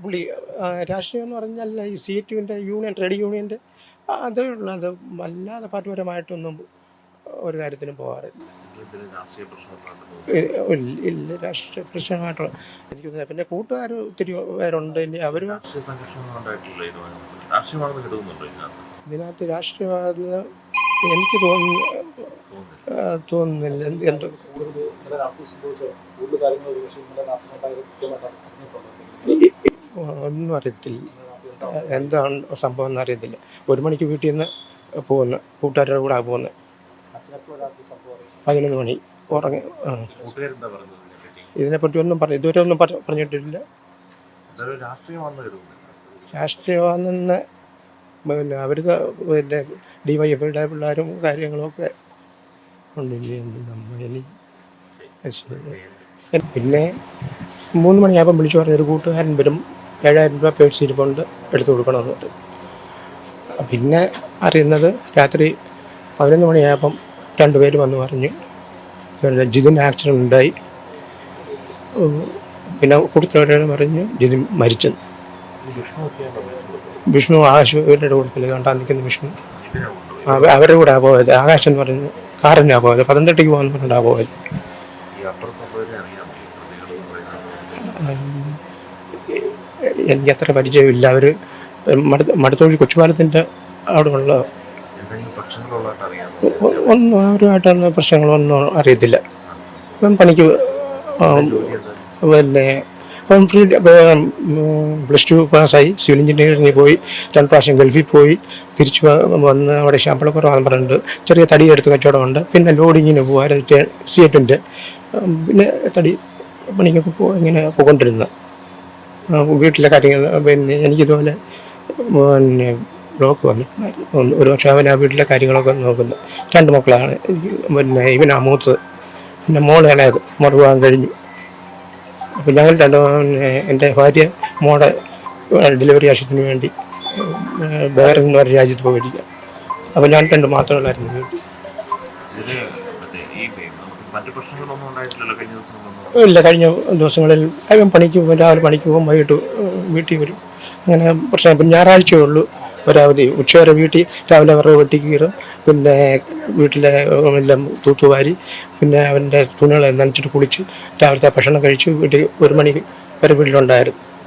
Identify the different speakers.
Speaker 1: പുള്ളി രാഷ്ട്രീയം എന്ന് പറഞ്ഞാൽ ഈ CTUവിൻ്റെ യൂണിയൻ ട്രേഡ് യൂണിയൻ്റെ അതേ ഉള്ളൂ. അത് വല്ലാതെ പാർട്ടിപരമായിട്ടൊന്നും ഒരു കാര്യത്തിനും പോകാറില്ല. ഇല്ല, രാഷ്ട്രീയ പ്രശ്നമായിട്ടുള്ള എനിക്ക് തോന്നുന്നത്. പിന്നെ കൂട്ടുകാർ ഒത്തിരി പേരുണ്ട്. ഇനി അവർ ഇതിനകത്ത് രാഷ്ട്രീയമാണെന്ന് എനിക്ക് തോന്നുന്നില്ല. എന്തോ ഒന്നും അറിയത്തില്ല, എന്താണ് സംഭവം എന്ന് അറിയത്തില്ല. 1 മണിക്ക് വീട്ടിൽ നിന്ന് പോകുന്നു, കൂട്ടുകാരുടെ കൂടെ പോകുന്നത്. 11 മണി ഉറങ്ങി. ഇതിനെപ്പറ്റി ഒന്നും ഇതുവരെ ഒന്നും പറഞ്ഞിട്ടില്ല. രാഷ്ട്രീയമാണെന്ന് പിന്നെ അവർ പിന്നെ DYFIയുടെ പിള്ളേരും കാര്യങ്ങളുമൊക്കെ ഉണ്ടില്ലേ. പിന്നെ 3 മണിയാകുമ്പം വിളിച്ചു പറഞ്ഞൊരു കൂട്ടുകാരൻ വരും, 7,000 രൂപ പേഴ്സ് ഇരിപ്പുണ്ട്, എടുത്തു കൊടുക്കണമെന്നുണ്ട്. പിന്നെ അറിയുന്നത് രാത്രി 11 മണിയായപ്പം 2 പേര് വന്ന് പറഞ്ഞു ജിതിന് ആക്സിഡൻ്റ് ഉണ്ടായി. പിന്നെ കൂടുതൽ പറഞ്ഞു ജിതിൻ മരിച്ചെന്ന്. വിഷ്ണു ആകാശയുടെ കൂട്ടത്തിൽ കണ്ടാൽ നിൽക്കുന്ന വിഷ്ണു അവരുടെ കൂടെ പോയത്. ആകാശം എന്ന് പറഞ്ഞു കാറിനാണ് പോയത്. പത്തനംതിട്ടയ്ക്ക് പോകുന്ന പറഞ്ഞാണ് പോയത്. എനിക്കത്ര പരിചയമില്ല. അവർ മടുത്തോഴി കൊച്ചുപാലത്തിൻ്റെ അവിടെ ഉള്ള ഒന്നും അവരുമായിട്ടുള്ള പ്രശ്നങ്ങളൊന്നും അറിയത്തില്ല. പണിക്ക് പിന്നെ +2 പാസ്സായി. സിവിൽ എഞ്ചിനീയറിംഗിൽ പോയി. 2 പ്രാവശ്യം ഗൾഫിൽ പോയി. തിരിച്ച് വന്ന് അവിടെ ശമ്പളക്കുറവാന്ന് പറഞ്ഞിട്ടുണ്ട്. ചെറിയ തടിയെടുത്ത് കച്ചവടമുണ്ട്. പിന്നെ ലോഡിങ്ങിന് പോകുമായിരുന്നു CTUവിൻ്റെ. പിന്നെ തടി പണിക്കൊക്കെ ഇങ്ങനെ പോയിക്കൊണ്ടിരുന്ന വീട്ടിലെ കാര്യങ്ങൾ. പിന്നെ എനിക്കിതുപോലെ പിന്നെ ബ്ലോക്ക് വന്നിട്ടുണ്ടായിരുന്നു. 1 വർഷം അവൻ ആ വീട്ടിലെ കാര്യങ്ങളൊക്കെ നോക്കുന്നു. 2 മക്കളാണ്. പിന്നെ ഇവനാ മൂത്തത്. പിന്നെ മോള് ഇളയത്. മോള് പോകാൻ കഴിഞ്ഞു. അപ്പോൾ ഞങ്ങൾ എൻ്റെ ഭാര്യ മോളെ ഡെലിവറി ആവശ്യത്തിന് വേണ്ടി വേറെ ഒരു രാജ്യത്ത് പോയിരിക്കുക. അപ്പോൾ ഞാൻ 2 മാത്രമല്ലായിരുന്നു വീട്ടിൽ. ഇല്ല, കഴിഞ്ഞ ദിവസങ്ങളിൽ അവൻ പണിക്ക് പോകും. രാവിലെ പണിക്ക് പോകും, വൈകിട്ട് വീട്ടിൽ വരും. അങ്ങനെ പ്രശ്നം. പിന്നെ ഞായറാഴ്ചയേ ഉള്ളൂ ഒരവധി. ഉച്ചവരെ വീട്ടിൽ രാവിലെ വിറക് വെട്ടി കീറും. പിന്നെ വീട്ടിലെ എല്ലാം തൂത്തുവാരി, പിന്നെ അവൻ്റെ തുണികളെല്ലാം നനച്ചിട്ട് കുളിച്ച് രാവിലത്തെ ഭക്ഷണം കഴിച്ച് വീട്ടിൽ 1 മണി വരെ വീട്ടിലുണ്ടായിരുന്നു.